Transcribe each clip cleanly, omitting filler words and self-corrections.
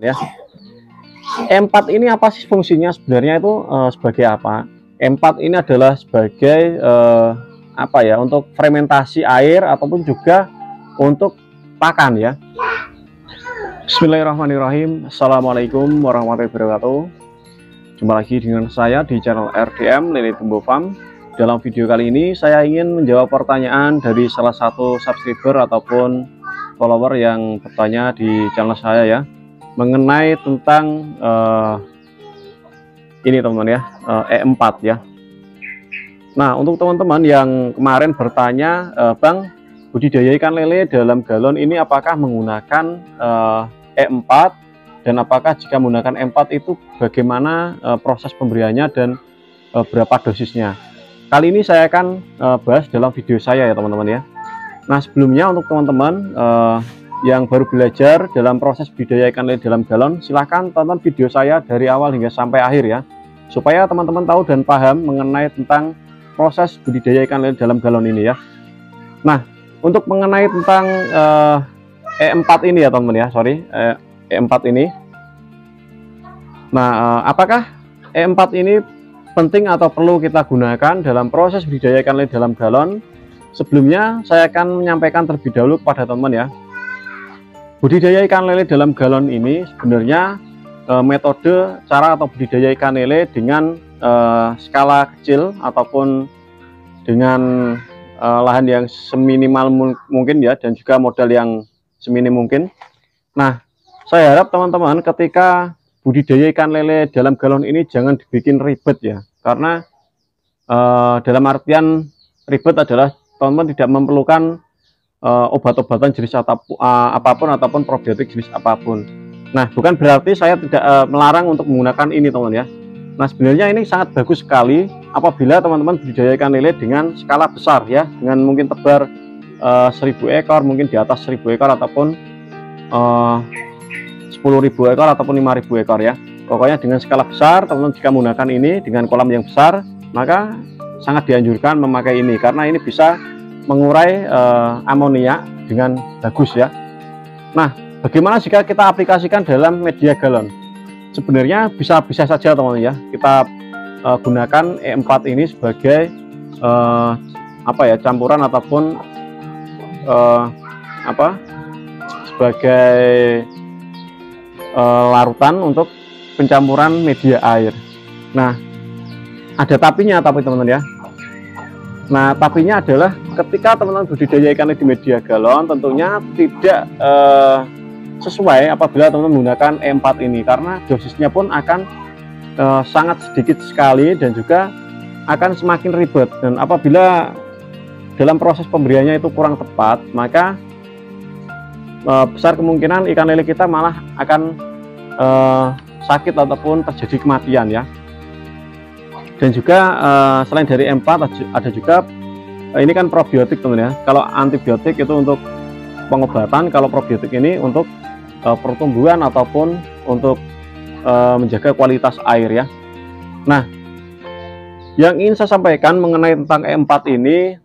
Ya. E4 ini apa sih fungsinya sebenarnya itu sebagai apa? E4 ini adalah sebagai apa ya, untuk fermentasi air ataupun juga untuk pakan ya. Bismillahirrahmanirrahim. Assalamualaikum warahmatullahi wabarakatuh. Jumpa lagi dengan saya di channel RDM Lele Tumbuh Farm. Dalam video kali ini saya ingin menjawab pertanyaan dari salah satu subscriber ataupun follower yang bertanya di channel saya ya, mengenai tentang ini teman-teman ya, E4 ya. Nah, untuk teman-teman yang kemarin bertanya, Bang, budidaya ikan lele dalam galon ini apakah menggunakan E4, dan apakah jika menggunakan E4 itu bagaimana proses pemberiannya dan berapa dosisnya? Kali ini saya akan bahas dalam video saya ya teman-teman ya. Nah, sebelumnya untuk teman-teman yang baru belajar dalam proses budidaya ikan lele dalam galon, silahkan tonton video saya dari awal hingga sampai akhir ya, supaya teman-teman tahu dan paham mengenai tentang proses budidaya ikan lele dalam galon ini ya. Nah, untuk mengenai tentang E4 ini ya teman-teman ya, E4 ini. Nah, apakah E4 ini penting atau perlu kita gunakan dalam proses budidaya ikan lele dalam galon? Sebelumnya saya akan menyampaikan terlebih dahulu kepada teman-teman ya, budidaya ikan lele dalam galon ini sebenarnya metode cara atau budidaya ikan lele dengan skala kecil ataupun dengan lahan yang seminimal mungkin ya, dan juga modal yang seminim mungkin. Nah, saya harap teman-teman ketika budidaya ikan lele dalam galon ini jangan dibikin ribet ya, karena dalam artian ribet adalah teman-teman tidak memerlukan obat-obatan jenis apapun ataupun probiotik jenis apapun. Nah, bukan berarti saya tidak melarang untuk menggunakan ini teman-teman ya. Nah, sebenarnya ini sangat bagus sekali apabila teman-teman budidaya ikan lele dengan skala besar ya, dengan mungkin tebar 1000 ekor, mungkin di atas 1000 ekor ataupun 10.000 ekor ataupun 5.000 ekor ya. Pokoknya dengan skala besar teman-teman jika menggunakan ini dengan kolam yang besar, maka sangat dianjurkan memakai ini karena ini bisa mengurai amonia dengan bagus ya. Nah, bagaimana jika kita aplikasikan dalam media galon? Sebenarnya bisa saja teman-teman ya, kita gunakan E4 ini sebagai apa ya, campuran ataupun sebagai larutan untuk pencampuran media air. Nah, ada tapinya teman-teman ya. Nah, tapinya adalah ketika teman-teman budidaya ikan di media galon tentunya tidak sesuai apabila teman-teman menggunakan E4 ini, karena dosisnya pun akan sangat sedikit sekali dan juga akan semakin ribet, dan apabila dalam proses pemberiannya itu kurang tepat, maka besar kemungkinan ikan lele kita malah akan sakit ataupun terjadi kematian ya. Dan juga selain dari E4 ada juga ini kan probiotik teman ya. Kalau antibiotik itu untuk pengobatan, kalau probiotik ini untuk pertumbuhan ataupun untuk menjaga kualitas air ya. Nah, yang ingin saya sampaikan mengenai tentang E4 ini,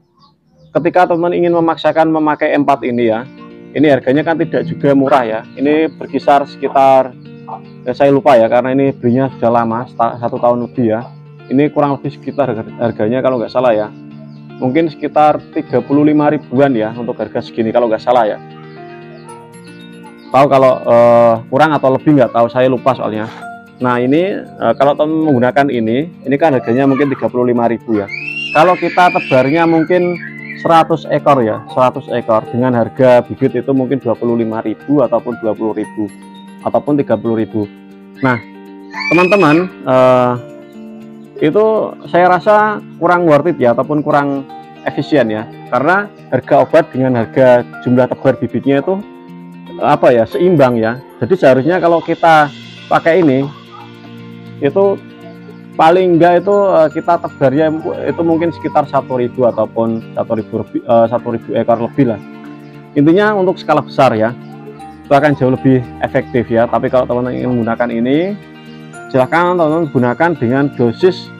ketika teman-teman ingin memaksakan memakai E4 ini ya, ini harganya kan tidak juga murah ya. Ini berkisar sekitar saya lupa ya, karena ini belinya sudah lama, 1 tahun lebih ya. Ini kurang lebih sekitar harganya kalau nggak salah ya, mungkin sekitar 35 ribuan ya untuk harga segini kalau nggak salah ya. Tahu kalau kurang atau lebih nggak tahu, saya lupa soalnya. Nah, ini kalau teman menggunakan ini kan harganya mungkin 35.000 ya. Kalau kita tebarnya mungkin 100 ekor ya, 100 ekor dengan harga bibit itu mungkin 25.000 ataupun 20.000 ataupun 30.000. Nah, teman-teman, itu saya rasa kurang worth it ya, ataupun kurang efisien ya, karena harga obat dengan harga jumlah tebar bibitnya itu apa ya, seimbang ya. Jadi seharusnya kalau kita pakai ini itu paling enggak itu kita tebarnya itu mungkin sekitar 1.000 ataupun 1.000 ekor lebih lah. Intinya untuk skala besar ya, itu akan jauh lebih efektif ya. Tapi kalau teman-teman ingin menggunakan ini, silahkan teman-teman gunakan dengan dosis.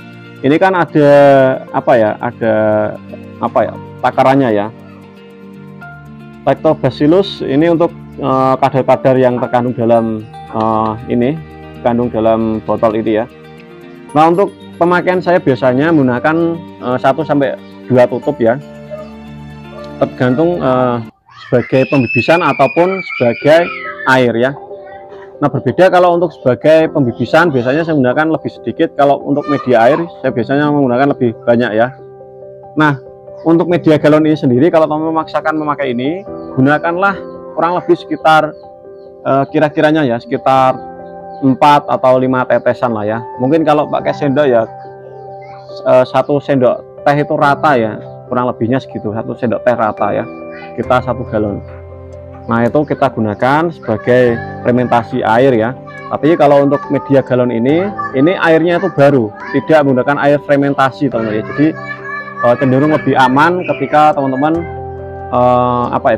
Ini kan ada takarannya ya. Lactobacillus ini untuk kadar-kadar yang terkandung dalam ini kandung dalam botol ini ya. Nah, untuk pemakaian saya biasanya menggunakan 1-2 tutup ya, tergantung sebagai pembibisan ataupun sebagai air ya. Nah, berbeda kalau untuk sebagai pembibisan biasanya saya menggunakan lebih sedikit, kalau untuk media air saya biasanya menggunakan lebih banyak ya. Nah, untuk media galon ini sendiri, kalau teman memaksakan memakai ini, gunakanlah kurang lebih sekitar kira-kiranya ya sekitar 4 atau 5 tetesan lah ya. Mungkin kalau pakai sendok ya 1 sendok teh itu rata ya, kurang lebihnya segitu, 1 sendok teh rata ya, kita 1 galon. Nah, itu kita gunakan sebagai fermentasi air ya. Tapi kalau untuk media galon ini airnya itu baru, tidak menggunakan air fermentasi teman-teman ya. Jadi cenderung lebih aman ketika teman-teman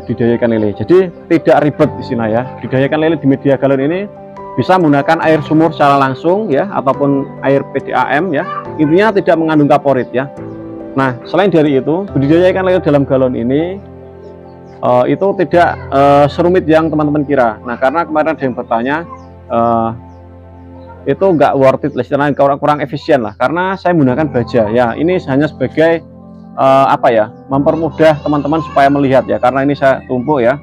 budidayakan lele. Jadi tidak ribet di sini ya. Budidayakan lele di media galon ini bisa menggunakan air sumur secara langsung ya, ataupun air PDAM ya. Intinya tidak mengandung kaporit ya. Nah, selain dari itu, budidayakan lele dalam galon ini itu tidak serumit yang teman-teman kira. Nah, karena kemarin ada yang bertanya, itu nggak worth it, istilahnya kurang efisien lah, karena saya menggunakan baja ya. Ini hanya sebagai mempermudah teman-teman supaya melihat ya, karena ini saya tumpuk ya.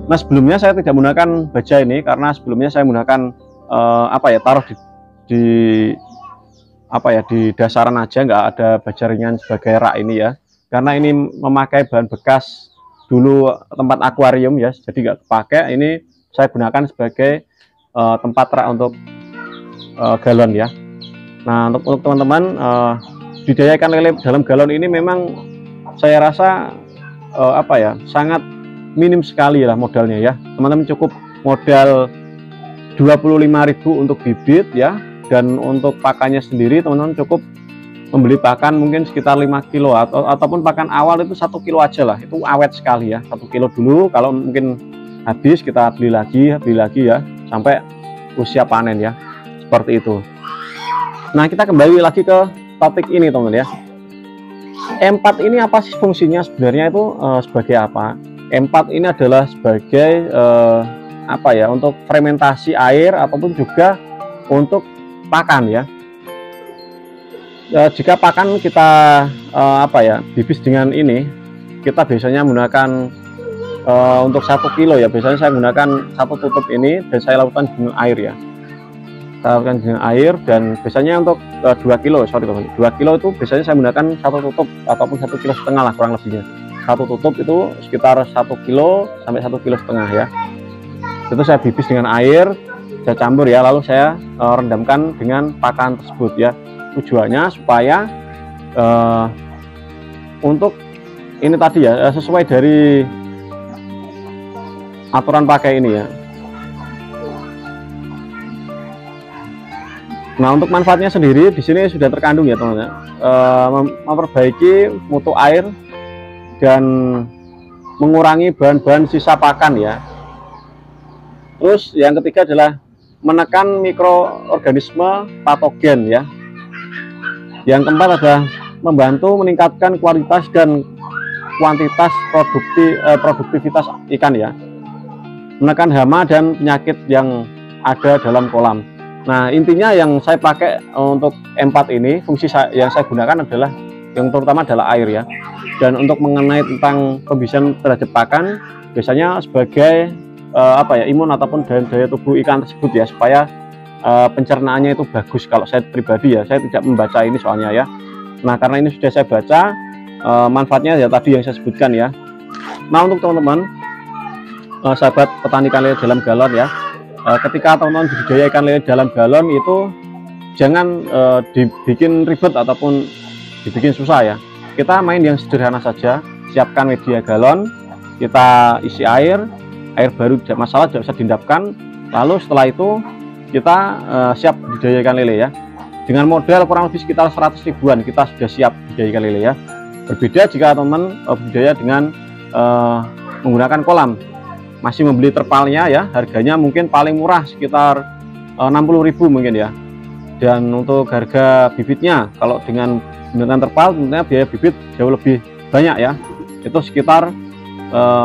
Nah, sebelumnya saya tidak menggunakan baja ini, karena sebelumnya saya menggunakan taruh di dasaran aja, nggak ada baja ringan sebagai rak ini ya, karena ini memakai bahan bekas dulu tempat akuarium ya, jadi nggak kepake. Ini saya gunakan sebagai tempat rak untuk galon ya. Nah, untuk teman-teman budidayakan lele dalam galon ini memang saya rasa sangat minim sekali lah modalnya ya. Teman-teman cukup modal 25.000 untuk bibit ya, dan untuk pakannya sendiri teman-teman cukup membeli pakan mungkin sekitar 5 kilo ataupun pakan awal itu 1 kilo aja lah, itu awet sekali ya. 1 kilo dulu, kalau mungkin habis kita beli lagi ya sampai usia panen ya, seperti itu. Nah, kita kembali lagi ke topik ini teman-teman ya. M4 ini apa sih fungsinya sebenarnya, itu sebagai apa? M4 ini adalah sebagai untuk fermentasi air ataupun juga untuk pakan ya. Jika pakan kita bibis dengan ini, kita biasanya menggunakan untuk 1 kilo ya, biasanya saya menggunakan 1 tutup ini dan saya lakukan dengan air ya. Saya lakukan dengan air, dan biasanya untuk 2 kilo, sorry teman, 2 kilo itu biasanya saya menggunakan 1 tutup ataupun 1,5 kilo lah kurang lebihnya. 1 tutup itu sekitar 1 kilo sampai 1,5 kilo ya. Itu saya bibis dengan air, saya campur ya, lalu saya rendamkan dengan pakan tersebut ya. Tujuannya supaya untuk ini tadi ya, sesuai dari aturan pakai ini ya. Nah, untuk manfaatnya sendiri di sini sudah terkandung ya teman-teman, memperbaiki mutu air dan mengurangi bahan-bahan sisa pakan ya. Terus yang ketiga adalah menekan mikroorganisme patogen ya. Yang keempat adalah membantu meningkatkan kualitas dan kuantitas produktivitas ikan ya, menekan hama dan penyakit yang ada dalam kolam. Nah, intinya yang saya pakai untuk M4 ini, fungsi yang saya gunakan adalah yang terutama adalah air ya. Dan untuk mengenai tentang pembibisan terhadap pakan, biasanya sebagai imun ataupun daya tubuh ikan tersebut ya, supaya pencernaannya itu bagus. Kalau saya pribadi ya, saya tidak membaca ini soalnya ya. Nah, karena ini sudah saya baca, manfaatnya ya tadi yang saya sebutkan ya. Nah, untuk teman-teman sahabat petani ikan lele dalam galon ya, ketika teman-teman budidaya ikan lele dalam galon itu jangan dibikin ribet ataupun dibikin susah ya. Kita main yang sederhana saja, siapkan media galon, kita isi air baru tidak masalah, tidak bisa diendapkan. Lalu setelah itu kita siap budidaya ikan lele ya. Dengan modal kurang lebih sekitar 100 ribuan kita sudah siap budidaya ikan lele ya. Berbeda jika teman budidaya dengan menggunakan kolam, masih membeli terpalnya ya, harganya mungkin paling murah sekitar 60.000 mungkin ya. Dan untuk harga bibitnya, kalau dengan menggunakan terpal tentunya biaya bibit jauh lebih banyak ya. Itu sekitar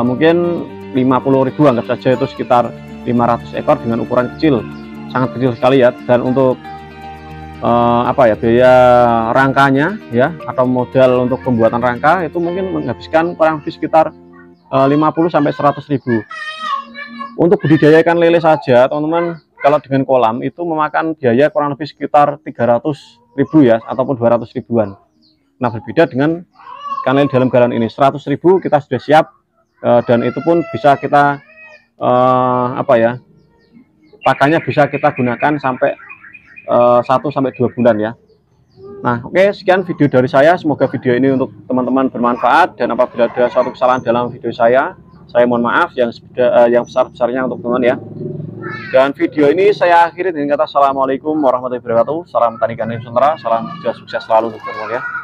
mungkin 50.000, anggap saja itu sekitar 500 ekor dengan ukuran kecil, sangat kecil sekali ya. Dan untuk biaya rangkanya ya, atau modal untuk pembuatan rangka itu mungkin menghabiskan kurang lebih sekitar 50 sampai 100.000. Untuk budidaya ikan lele saja teman-teman, kalau dengan kolam itu memakan biaya kurang lebih sekitar 300.000 ya, ataupun 200 ribuan. Nah, berbeda dengan ikan lele dalam galon ini, 100.000 kita sudah siap, dan itu pun bisa kita pakannya bisa kita gunakan sampai 1 sampai 2 bulan ya. Nah, oke, sekian video dari saya. Semoga video ini untuk teman-teman bermanfaat, dan apabila ada suatu kesalahan dalam video saya mohon maaf yang besar-besarnya untuk teman-teman ya. Dan video ini saya akhiri dengan kata assalamualaikum warahmatullahi wabarakatuh. Salam tani ikan Nusantara, salam sukses selalu untuk teman-teman ya.